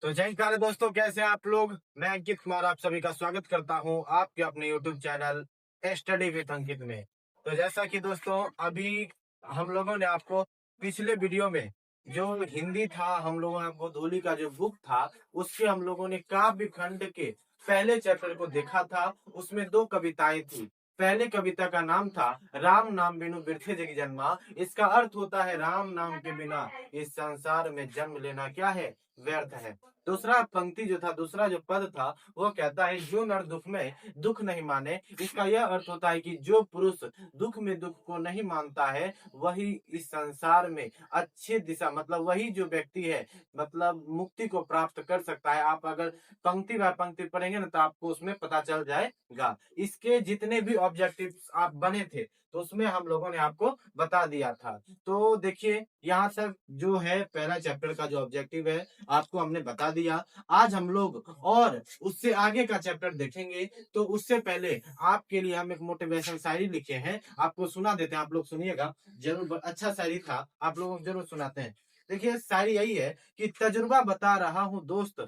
तो जय काले दोस्तों, कैसे हैं आप लोग। मैं अंकित कुमार आप सभी का स्वागत करता हूं आपके अपने यूट्यूब चैनल स्टडी विद अंकित में। तो जैसा कि दोस्तों अभी हम लोगों ने आपको पिछले वीडियो में जो हिंदी था, हम लोगों ने आपको गोधूली का जो बुक था उसके हम लोगों ने काव्य खंड के पहले चैप्टर को देखा था। उसमें दो कविताएं थी। पहले कविता का नाम था राम नाम बिनु बिरथे जग जन्मा। इसका अर्थ होता है राम नाम के बिना इस संसार में जन्म लेना क्या है, व्यर्थ है। दूसरा पंक्ति जो था, दूसरा जो पद था वो कहता है जो नर दुख में दुख नहीं माने। इसका यह अर्थ होता है कि जो पुरुष दुख में दुख को नहीं मानता है वही इस संसार में अच्छी दिशा, मतलब वही जो व्यक्ति है मतलब मुक्ति को प्राप्त कर सकता है। आप अगर पंक्ति बाय पंक्ति पढ़ेंगे ना तो आपको उसमें पता चल जाएगा। इसके जितने भी ऑब्जेक्टिव आप बने थे तो उसमें हम लोगों ने आपको बता दिया था। तो देखिए यहाँ तक जो है पहला चैप्टर का जो ऑब्जेक्टिव है आपको हमने बता दिया। आज हम लोग और उससे आगे का चैप्टर देखेंगे। तो उससे पहले आपके लिए हम एक मोटिवेशन शायरी लिखे हैं, आपको सुना देते हैं। आप लोग सुनिएगा, जरूर अच्छा शायरी था, आप लोगों को जरूर सुनाते हैं। देखिए शायरी यही है कि तजुर्बा बता रहा हूँ दोस्त,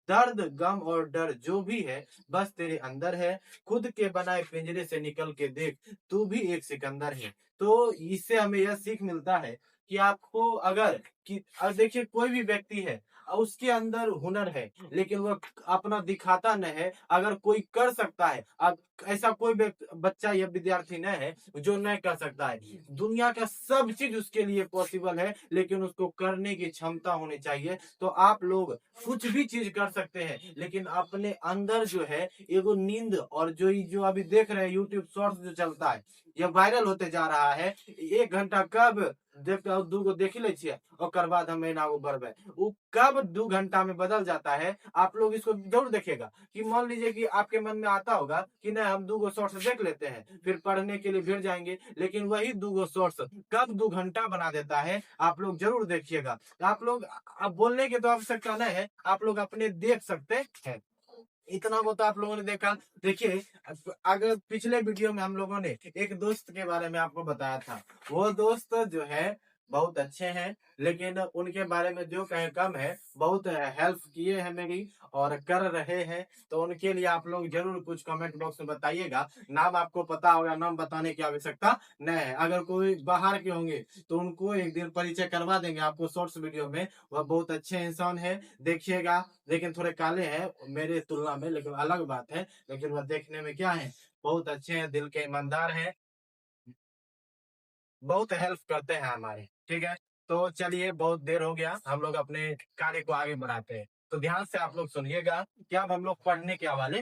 दर्द गम और डर जो भी है बस तेरे अंदर है। खुद के बनाए पिंजरे से निकल के देख, तू भी एक सिकंदर है। तो इससे हमें यह सीख मिलता है कि आपको अगर कि देखिए कोई भी व्यक्ति है उसके अंदर हुनर है लेकिन वह अपना दिखाता न है। अगर कोई कर सकता है, अब ऐसा कोई बच्चा या विद्यार्थी न है जो नहीं कर सकता है। दुनिया का सब चीज उसके लिए पॉसिबल है लेकिन उसको करने की क्षमता होनी चाहिए। तो आप लोग कुछ भी चीज कर सकते हैं लेकिन अपने अंदर जो है एगो नींद, और जो अभी देख रहे हैं यूट्यूब शॉर्ट्स जो चलता है ये वायरल होते जा रहा है। 1 घंटा कब देख दूगो देख ले छिए और बाद हम ना वो बढ़बे वो कब 2 घंटा में बदल जाता है। आप लोग इसको जरूर देखेगा कि मान लीजिए कि आपके मन में आता होगा कि नहीं हम 2 शॉर्ट्स देख लेते हैं फिर पढ़ने के लिए फिर जाएंगे, लेकिन वही 2 शॉर्ट्स कब 2 घंटा बना देता है आप लोग जरूर देखिएगा। आप लोग अब बोलने की तो आवश्यकता नहीं है, आप लोग अपने देख सकते हैं। इतना वो तो आप लोगों ने देखा। देखिए अगर पिछले वीडियो में हम लोगों ने एक दोस्त के बारे में आपको बताया था, वो दोस्त जो है बहुत अच्छे हैं लेकिन उनके बारे में जो कहे कम है। बहुत हेल्प किए हैं मेरी और कर रहे हैं। तो उनके लिए आप लोग जरूर कुछ कमेंट बॉक्स में बताइएगा। नाम आपको पता होगा, नाम बताने की आवश्यकता नहीं है। अगर कोई बाहर के होंगे तो उनको एक दिन परिचय करवा देंगे आपको शॉर्ट्स वीडियो में। वह बहुत अच्छे इंसान है, देखिएगा। लेकिन थोड़े काले हैं मेरे तुलना में, लेकिन अलग बात है। लेकिन वह देखने में क्या है, बहुत अच्छे हैं, दिल के ईमानदार हैं, बहुत हेल्प करते हैं हमारे। ठीक है, तो चलिए बहुत देर हो गया, हम लोग अपने कार्य को आगे बढ़ाते हैं। तो ध्यान से आप लोग सुनिएगा कि अब हम लोग पढ़ने के हवाले।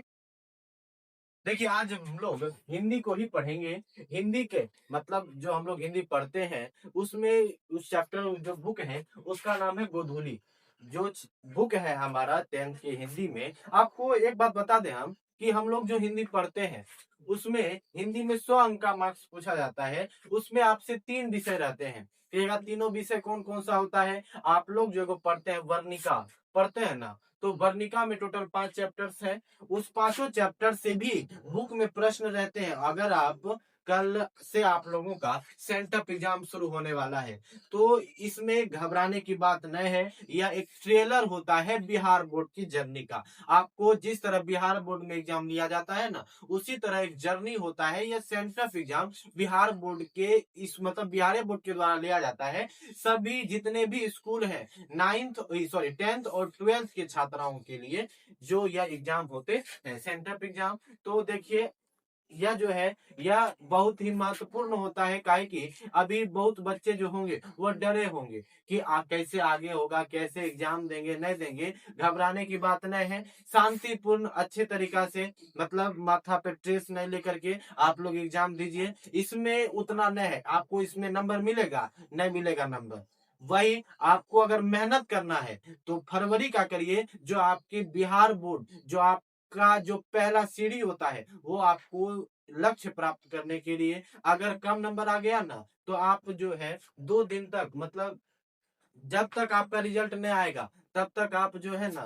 देखिए आज हम लोग हिंदी को ही पढ़ेंगे। हिंदी के मतलब जो हम लोग हिंदी पढ़ते हैं उसमें उस चैप्टर जो बुक है उसका नाम है गोधूली। जो बुक है हमारा 10th की हिंदी में, आपको एक बात बता दें हम कि हम लोग जो हिंदी पढ़ते हैं उसमें हिंदी में 100 अंक का मार्क्स पूछा जाता है। उसमें आपसे 3 विषय रहते हैं। तो तीनों विषय कौन कौन सा होता है, आप लोग जो पढ़ते हैं वर्णिका पढ़ते हैं ना, तो वर्णिका में टोटल 5 चैप्टर्स है। उस 5 चैप्टर से भी बुक में प्रश्न रहते हैं। अगर आप कल से आप लोगों का सेंटअप एग्जाम शुरू होने वाला है तो इसमें घबराने की बात नहीं है। यह एक ट्रेलर होता है बिहार बोर्ड की जर्नी का। आपको जिस तरह बिहार बोर्ड में एग्जाम लिया जाता है ना उसी तरह एक जर्नी होता है। यह सेंटअप एग्जाम बिहार बोर्ड के इस मतलब बिहार बोर्ड के द्वारा लिया जाता है। सभी जितने भी स्कूल है 10th और 12th के छात्राओं के लिए जो यह एग्जाम होते हैं सेंटअप एग्जाम। तो देखिए यह जो है यह बहुत ही महत्वपूर्ण होता है। काहे कि अभी बहुत बच्चे जो होंगे वो डरे होंगे कि कैसे आगे होगा, कैसे एग्जाम देंगे नहीं देंगे। घबराने की बात नहीं है, शांतिपूर्ण अच्छे तरीका से मतलब माथा पे ट्रेस नहीं लेकर के आप लोग एग्जाम दीजिए। इसमें उतना नहीं है, आपको इसमें नंबर मिलेगा नहीं मिलेगा नंबर। वही आपको अगर मेहनत करना है तो फरवरी का करिए। जो आपके बिहार बोर्ड जो आपका जो पहला सीढ़ी होता है वो आपको लक्ष्य प्राप्त करने के लिए, अगर कम नंबर आ गया ना तो आप जो है 2 दिन तक मतलब जब तक आपका रिजल्ट नहीं आएगा तब तक आप जो है ना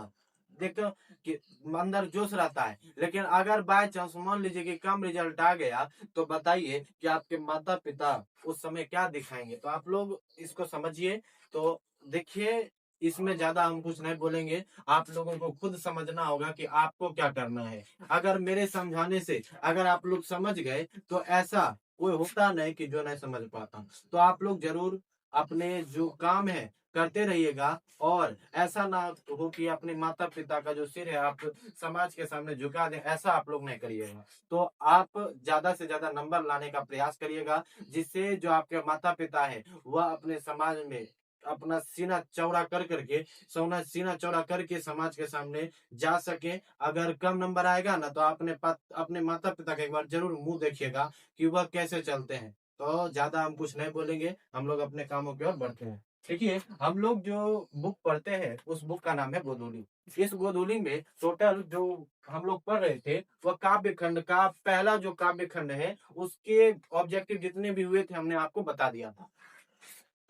देखो कि अंदर जोश रहता है। लेकिन अगर बाय चांस मान लीजिए कि कम रिजल्ट आ गया तो बताइए कि आपके माता पिता उस समय क्या दिखाएंगे। तो आप लोग इसको समझिए। तो देखिए इसमें ज्यादा हम कुछ नहीं बोलेंगे, आप लोगों को खुद समझना होगा कि आपको क्या करना है। अगर मेरे समझाने से अगर आप लोग समझ गए तो ऐसा कोई होता नहीं कि जो नहीं समझ पाता। तो आप लोग जरूर अपने जो काम है करते रहिएगा, और ऐसा ना हो कि अपने माता पिता का जो सिर है आप समाज के सामने झुका दें, ऐसा आप लोग नहीं करिएगा। तो आप ज्यादा से ज्यादा नंबर लाने का प्रयास करिएगा, जिससे जो आपके माता पिता है वह अपने समाज में अपना सीना चौड़ा कर करके सोना सीना चौड़ा करके समाज के सामने जा सके। अगर कम नंबर आएगा ना तो अपने माता पिता का एक बार जरूर मुंह देखिएगा कि वह कैसे चलते हैं। तो ज्यादा हम कुछ नहीं बोलेंगे, हम लोग अपने कामों की ओर बढ़ते हैं। देखिए, हम लोग जो बुक पढ़ते हैं उस बुक का नाम है गोधूली। इस गोधूली में टोटल जो हम लोग पढ़ रहे थे वह काव्य खंड का पहला जो काव्य खंड है उसके ऑब्जेक्टिव जितने भी हुए थे हमने आपको बता दिया था।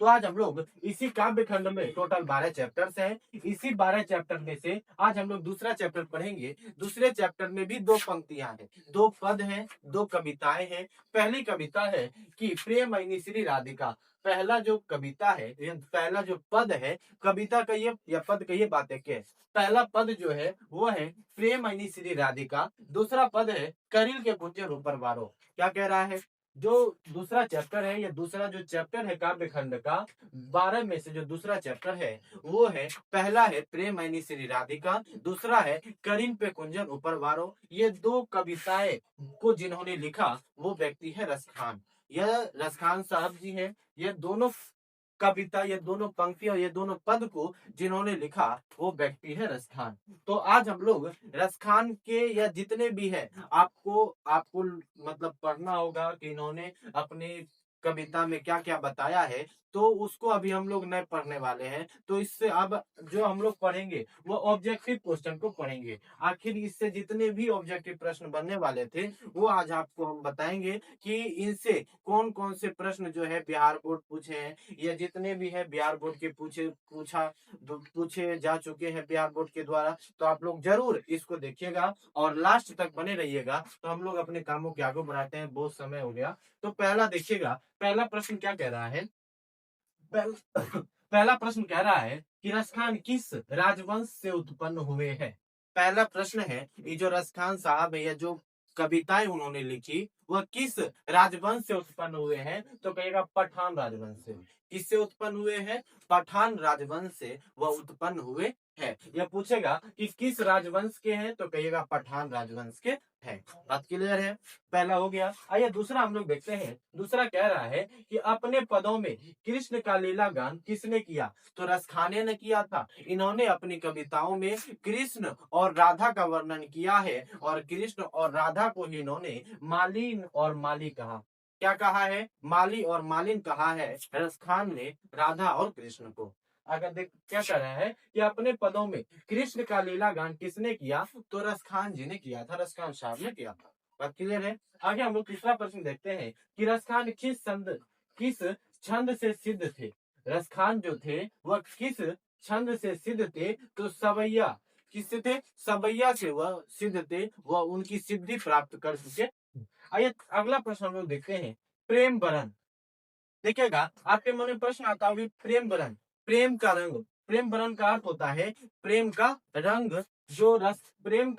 तो आज हम लोग इसी काव्य खंड में टोटल 12 चैप्टर्स हैं। इसी 12 चैप्टर में से आज हम लोग दूसरा चैप्टर पढ़ेंगे। दूसरे चैप्टर में भी दो पंक्तियां हैं, दो पद हैं, दो कविताएं हैं। पहली कविता है कि प्रेमयिनी श्री राधिका। पहला जो कविता है, पहला जो पद है, कविता कहिए या पद कहिए, बातें के पहला पद जो है वो है प्रेमयिनी श्री राधिका। दूसरा पद है करिल के गुंजन ऊपर वारो। क्या कह रहा है? जो दूसरा चैप्टर है, या दूसरा जो चैप्टर है काव्य खंड का 12 में से जो दूसरा चैप्टर है वो है, पहला है प्रेमयिनी श्री राधिका, दूसरा है करीन पे कुंजन ऊपर वारो। ये दो कविताएं को जिन्होंने लिखा वो व्यक्ति है रसखान। यह रसखान साहब जी हैं। ये दोनों कविता, ये दोनों पंक्ति और ये दोनों पद को जिन्होंने लिखा वो व्यक्ति है रसखान। तो आज हम लोग रसखान के या जितने भी है आपको आपको मतलब पढ़ना होगा कि इन्होंने अपनी कविता में क्या क्या बताया है। तो उसको अभी हम लोग नहीं पढ़ने वाले हैं। तो इससे अब जो हम लोग पढ़ेंगे वो ऑब्जेक्टिव क्वेश्चन को पढ़ेंगे। आखिर इससे जितने भी ऑब्जेक्टिव प्रश्न बनने वाले थे वो आज आपको हम बताएंगे कि इनसे कौन कौन से प्रश्न जो है बिहार बोर्ड पूछे हैं, या जितने भी है बिहार बोर्ड के पूछे जा चुके हैं बिहार बोर्ड के द्वारा। तो आप लोग जरूर इसको देखिएगा और लास्ट तक बने रहिएगा। तो हम लोग अपने कामों के आगे बढ़ाते हैं, बहुत समय हो गया। तो पहला देखिएगा, पहला प्रश्न क्या कह रहा है। पहला प्रश्न कह रहा है कि रसखान किस राजवंश से उत्पन्न हुए हैं। पहला प्रश्न है, ये जो रसखान साहब है या जो कविताएं उन्होंने लिखी वह किस राजवंश से उत्पन्न हुए हैं। तो कहेगा पठान राजवंश से। किससे उत्पन्न हुए हैं? पठान राजवंश से वह उत्पन्न हुए हैं। यह पूछेगा कि किस राजवंश के हैं, तो कहिएगा पठान राजवंश के हैं। बात क्लियर है? पहला हो गया। आइए दूसरा हम लोग देखते हैं। दूसरा कह रहा है कि अपने पदों में कृष्ण का लीला गान किसने किया। तो रसखाने ने किया था। इन्होंने अपनी कविताओं में कृष्ण और राधा का वर्णन किया है, और कृष्ण और राधा को ही इन्होंने मालिन और माली कहा। क्या कहा है? माली और मालिन कहा है रसखान ने राधा और कृष्ण को। अगर देख क्या कर रहा है कि अपने पदों में कृष्ण का लीला गान किसने किया, तो रसखान जी ने किया था, रसखान साहब ने किया था। बात क्लियर है? आगे हम लोग तीसरा प्रश्न देखते हैं कि रसखान किस छंद से सिद्ध थे। रसखान जो थे वह किस छंद से सिद्ध थे। तो सवैया किससे थे? सवैया से वह सिद्ध थे, वह उनकी सिद्धि प्राप्त कर चुके। आइए अगला प्रश्न हम लोग देखते हैं। प्रेम बरन। देखिएगा आपके मन में प्रश्न आता होगा, प्रेम बरन, प्रेम का रंग। प्रेम बरन का अर्थ होता है प्रेम का रंग। जो रस प्रेम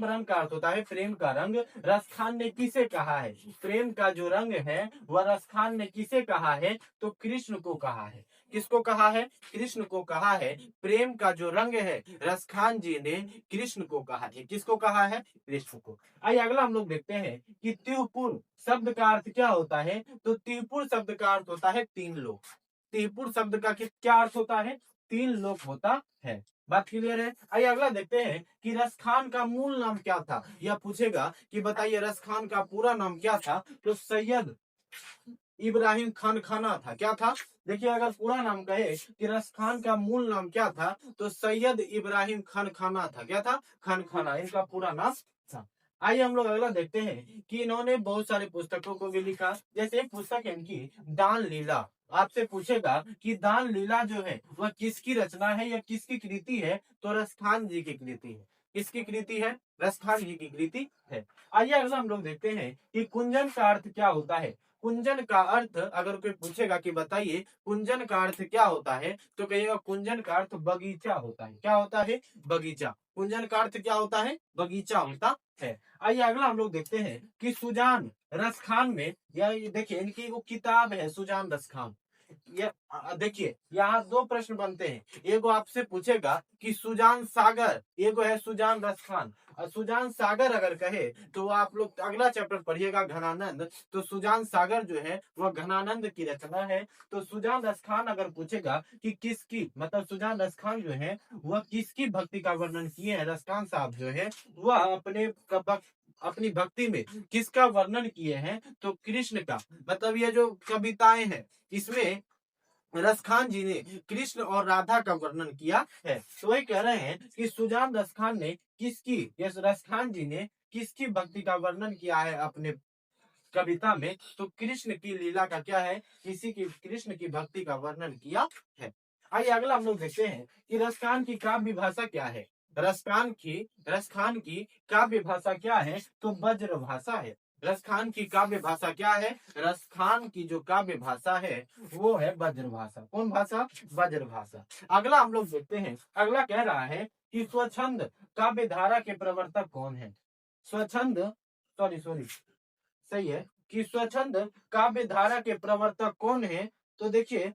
बरन का अर्थ होता है प्रेम का रंग। रसखान ने किसे कहा है? प्रेम का जो रंग है वह रसखान ने किसे कहा है? तो कृष्ण को कहा है। किसको कहा है? कृष्ण को कहा है। प्रेम का जो रंग है रसखान जी ने कृष्ण को कहा है। किसको कहा है? कृष्ण को। आइए अगला हम लोग देखते हैं कि त्रिपुर शब्द का अर्थ क्या होता है। तो त्रिपुर शब्द का अर्थ होता है तीन लोक। त्रिपुर शब्द का क्या अर्थ होता है? तीन लोक होता है। बात क्लियर है? आइए अगला देखते हैं कि रसखान का मूल नाम क्या था। यह पूछेगा कि बताइए रसखान का पूरा नाम क्या था। तो सैयद इब्राहिम खान खाना था। क्या था? देखिए अगर पूरा नाम कहे कि रसखान का मूल नाम क्या था, तो सैयद इब्राहिम खान खाना था। क्या था? खान खाना इनका पूरा नाम था। आइए हम लोग अगला देखते हैं कि इन्होंने बहुत सारी पुस्तकों को भी लिखा। जैसे एक पुस्तक है इनकी दान लीला। आपसे पूछेगा कि दान लीला जो है वह किसकी रचना है या किसकी कृति है। तो रसखान जी की कृति है। किसकी कृति है? रसखान जी की कृति है। आइए अगला हम लोग देखते हैं कि कुंजन का अर्थ क्या होता है। कुंजन का अर्थ अगर कोई पूछेगा कि बताइए कुंजन का अर्थ क्या होता है, तो कहिएगा कुंजन का अर्थ बगीचा होता है। क्या होता है? बगीचा। कुंजन का अर्थ क्या होता है? बगीचा होता है। आइए अगला हम लोग देखते हैं कि सुजान रस खान में, या ये देखिए इनकी वो किताब है सुजान रस खान। ये देखिए यहाँ दो प्रश्न बनते हैं। एगो आपसे पूछेगा कि सुजान सागर, एगो है सुजान रस खान। और सुजान सागर अगर कहे तो आप लोग अगला चैप्टर पढ़िएगा घनानंद, तो सुजान सागर जो है वह घनानंद की रचना है। तो सुजान रस खान अगर पूछेगा कि किसकी, मतलब सुजान रस खान जो है वह किसकी भक्ति का वर्णन किए हैं, रस खान साहब जो है वह अपनी भक्ति में किसका वर्णन किए हैं, तो कृष्ण का। मतलब ये जो कविताएं हैं इसमें रसखान जी ने कृष्ण और राधा का वर्णन किया है। तो वही कह रहे हैं कि सुजान रसखान ने किसकी, यस रसखान जी ने किसकी भक्ति का वर्णन किया है अपने कविता में, तो कृष्ण की लीला का क्या है, किसी की कृष्ण की भक्ति का वर्णन किया है। आइए अगला हम लोग देखते हैं कि रसखान की काव्य भाषा क्या है। रसखान की काव्य भाषा क्या है, तो ब्रज भाषा है। रसखान की काव्य भाषा क्या है, रसखान की जो काव्य भाषा है वो है ब्रज भाषा। कौन भाषा? ब्रज भाषा। अगला हम लोग देखते हैं, अगला कह रहा है कि स्वच्छंद काव्य धारा के प्रवर्तक कौन है। स्वच्छंद, सॉरी सही है कि स्वच्छंद काव्य धारा के प्रवर्तक कौन है। तो देखिए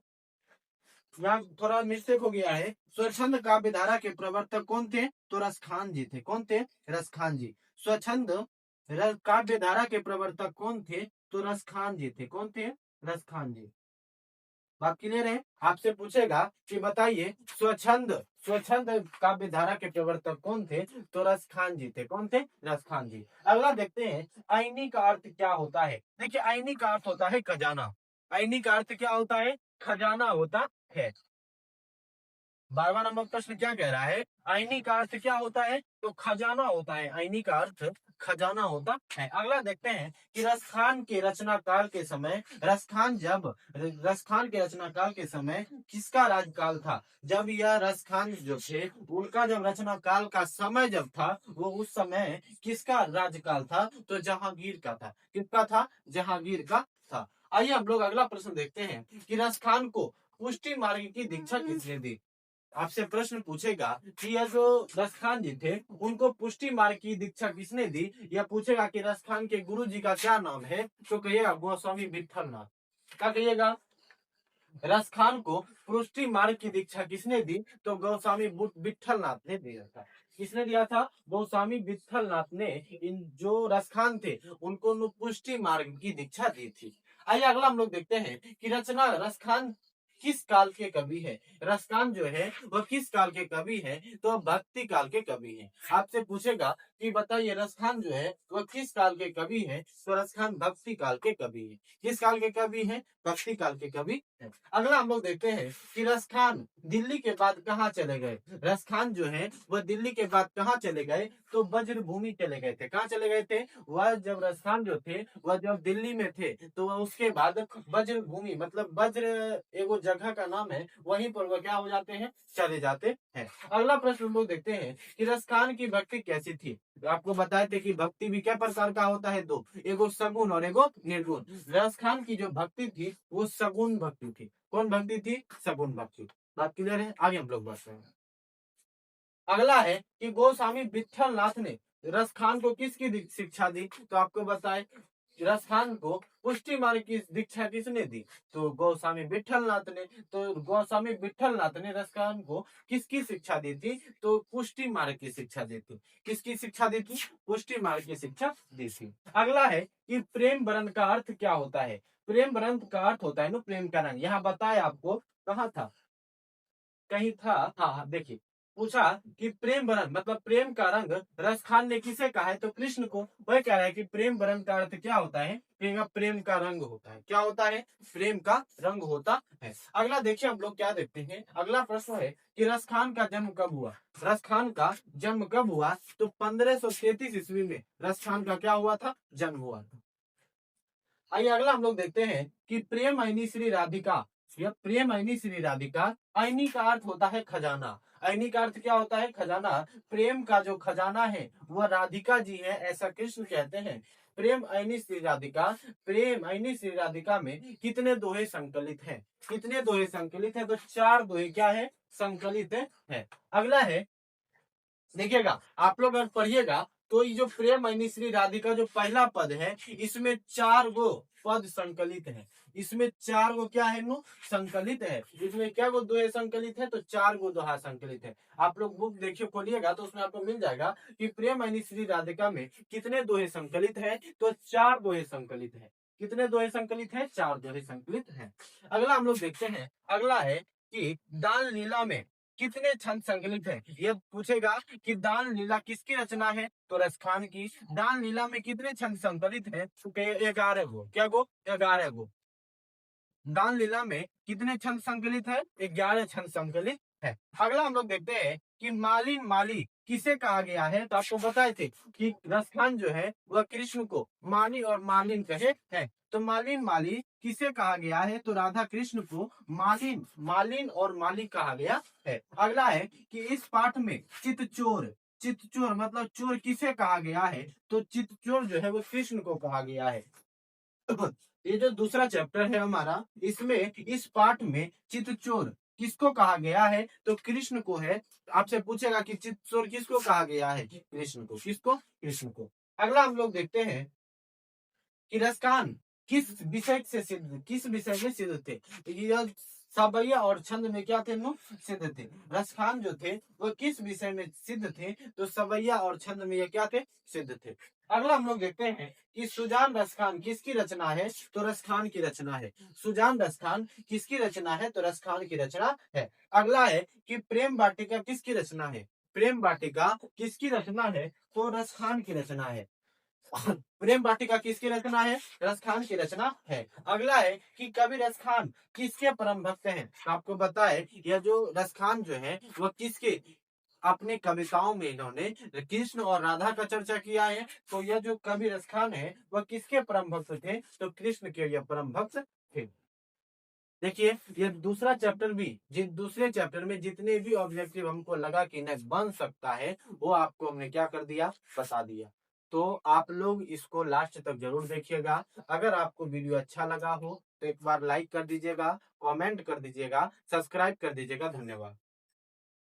यहाँ थोड़ा मिस्टेक हो गया है। स्वच्छंद काव्य धारा के प्रवर्तक कौन थे, तो रसखान जी थे। कौन थे? रसखान जी। स्वच्छंद काव्य धारा के प्रवर्तक कौन थे, तो रसखान जी थे। कौन थे? रसखान जी। बात क्लियर है? आपसे पूछेगा कि बताइए स्वच्छंद स्वच्छंद काव्य धारा के प्रवर्तक कौन थे, तो रसखान जी थे। कौन थे? रसखान जी। अगला देखते हैं आईनी का अर्थ क्या होता है। देखिए आईनी का अर्थ होता है खजाना। आईनी का अर्थ क्या होता है? खजाना होता है। 12वां नंबर प्रश्न क्या कह रहा है, आईनी का अर्थ क्या होता है, तो खजाना होता है। आईनी का अर्थ खजाना होता है। अगला देखते हैं कि रसखान के रचना काल के समय, रसखान के रचना काल के समय किसका राजकाल था। जब यह रसखान जो थे उनका जब रचना काल का समय जब था, वो उस समय किसका राजकाल था, तो जहांगीर का था। किसका था? जहांगीर का था। आइए हम लोग अगला प्रश्न देखते हैं कि रसखान को पुष्टि मार्ग की दीक्षा किसने दी। आपसे प्रश्न पूछेगा कि यह जो रसखान जी थे उनको पुष्टि मार्ग की दीक्षा किसने दी, या पूछेगा कि रसखान के गुरु जी का क्या नाम है, तो कहिएगा गोस्वामी विठलनाथ। क्या कहिएगा? रसखान को पुष्टि मार्ग की दीक्षा किसने दी, तो गोस्वामी विठलनाथ ने दिया था। किसने दिया था? गोस्वामी विठलनाथ ने इन जो रसखान थे उनको पुष्टि मार्ग की दीक्षा दी थी। आइए अगला हम लोग देखते हैं कि रचना रसखान किस काल के कवि है। रसखान जो है वह किस काल के कवि है, तो भक्ति काल के कवि है। आपसे पूछेगा कि बताइए रसखान जो है वह किस काल के कवि है, तो रसखान भक्ति काल के कवि है। किस काल के कवि है? भक्ति काल के कवि है। अगला हम लोग देखते हैं कि रसखान दिल्ली के बाद कहाँ चले गए। रसखान जो है वह दिल्ली के बाद कहाँ चले गए, तो वज्र भूमि चले गए थे। कहाँ चले गए थे? वह जब रसखान जो थे वह जब दिल्ली में थे, तो वह उसके बाद वज्र भूमि, मतलब वज्र एगो जगह का नाम है, वहीं पर वह क्या हो जाते हैं, चले जाते हैं। अगला प्रश्न हम लोग देखते हैं कि रसखान की भक्ति कैसी थी। आपको बताए थे कि भक्ति भी क्या प्रकार का होता है, दो, एगो सगुण और एगो निर्गुण। रसखान की जो भक्ति थी वो सगुण भक्ति थी। कौन भक्ति थी? सगुण भक्ति। बात क्लियर है? आगे हम लोग बढ़ रहे हैं। अगला है कि गोस्वामी विठल नाथ ने रसखान को किसकी शिक्षा दी, तो आपको बताए रसखान को पुष्टि मार्ग की दीक्षा किसने दी, तो गोस्वामी विठल नाथ ने। तो गोस्वामी विठल नाथ ने रसखान को किसकी शिक्षा दी थी, तो पुष्टि मार्ग की शिक्षा दी थी। किसकी शिक्षा दी थी? पुष्टि मार्ग की शिक्षा दी थी। अगला है कि प्रेम वरण का अर्थ क्या होता है। प्रेम वरण का अर्थ होता है ना प्रेम का रंग। यहाँ बताया आपको, कहाँ था, कहीं था, हाँ देखिए पूछा कि प्रेम वरण मतलब प्रेम का रंग रसखान ने किसे कहा है, तो कृष्ण को। वह कह रहा है कि प्रेम वरण का अर्थ क्या होता है, प्रेम का रंग होता है। क्या होता है? प्रेम का रंग होता है। अगला देखिए हम लोग क्या देखते हैं। अगला प्रश्न है कि रसखान का जन्म कब हुआ। रसखान का जन्म कब हुआ, तो 1533 ईस्वी में रसखान का क्या हुआ था, जन्म हुआ था। आइए अगला हम लोग देखते हैं कि प्रेम ऐनी श्री राधिका। यह प्रेम ऐनी श्री राधिका, ऐनी का अर्थ होता है खजाना। ऐनी का अर्थ क्या होता है? खजाना। प्रेम का जो खजाना है वह राधिका जी है, ऐसा कृष्ण कहते हैं। प्रेम ऐनी श्री राधिका, प्रेम ऐनी श्री राधिका में कितने दोहे संकलित हैं? कितने दोहे संकलित हैं? तो 4 दोहे क्या है? संकलित है। अगला है, देखिएगा आप लोग अगर पढ़िएगा तो ये जो प्रेम ऐनी श्री राधिका जो पहला पद है, इसमें 4 गो पद संकलित है। इसमें 4 गो क्या है नो संकलित है। इसमें क्या गो दोहे संकलित है? तो 4 गो दोहा संकलित है। आप लोग बुक देखिए खोलिएगा तो उसमें आपको मिल जाएगा कि प्रेम ऐनी श्री राधिका में कितने दोहे संकलित है? तो 4 दोहे संकलित है। कितने दोहे संकलित है? 4 दोहे संकलित है। अगला हम लोग देखते हैं, अगला है कि दान लीला में कितने छंद संकलित है? ये पूछेगा कि दान लीला किसकी रचना है? तो रसखान की। दान लीला में कितने छंद संकलित है? तो 11 गो। क्या गो? 11 गो। दान लीला में कितने छंद संकलित है? 11 छंद संकलित है। अगला हम लोग देखते हैं कि मालिन माली किसे कहा गया है? तो आपको बताए थे कि रसखान जो है वह कृष्ण को माली और मालिन कहे है। तो मालिन माली किसे कहा गया है? तो राधा कृष्ण को मालिन मालिन और माली कहा गया है। अगला है कि इस पाठ में चितचोर, चितचोर मतलब चोर किसे कहा गया है? तो चितचोर जो है वो कृष्ण को कहा गया है। ये जो दूसरा चैप्टर है हमारा, इसमें इस पाठ में चितचोर किसको कहा गया है? तो कृष्ण को है। आपसे पूछेगा कि चितचोर किसको कहा गया है? कृष्ण को। किसको? कृष्ण को। अगला हम लोग देखते हैं कि रसकान किस विषय से सिद्ध, किस विषय में सिद्ध थे? यह सवैया और छंद में क्या थे नो? सिद्ध थे। रसखान जो थे वो किस विषय में सिद्ध थे? तो सवैया और छंद में ये क्या थे? सिद्ध थे। अगला हम लोग देखते हैं कि सुजान रसखान किसकी रचना है? तो रसखान की रचना है। सुजान रसखान किसकी रचना है? तो रसखान की रचना है। अगला है कि प्रेम वाटिका किसकी रचना है? प्रेम वाटिका किसकी रचना है? तो रसखान की रचना है। प्रेम वाटिका किसकी रचना है? रसखान की रचना है। अगला है कि कवि रसखान किसके परम भक्त हैं? तो आपको बताए यह जो रसखान जो है वह किसके अपने कविताओं में इन्होंने कृष्ण और राधा का चर्चा किया है। तो यह जो कवि रसखान है वह किसके परम भक्त थे? तो कृष्ण के यह परम भक्त थे। देखिए ये दूसरा चैप्टर भी, जिस दूसरे चैप्टर में जितने भी ऑब्जेक्टिव हमको लगा कि न बन सकता है वो आपको हमने क्या कर दिया? बता दिया। तो आप लोग इसको लास्ट तक जरूर देखिएगा। अगर आपको वीडियो अच्छा लगा हो तो एक बार लाइक कर दीजिएगा, कमेंट कर दीजिएगा, सब्सक्राइब कर दीजिएगा। धन्यवाद।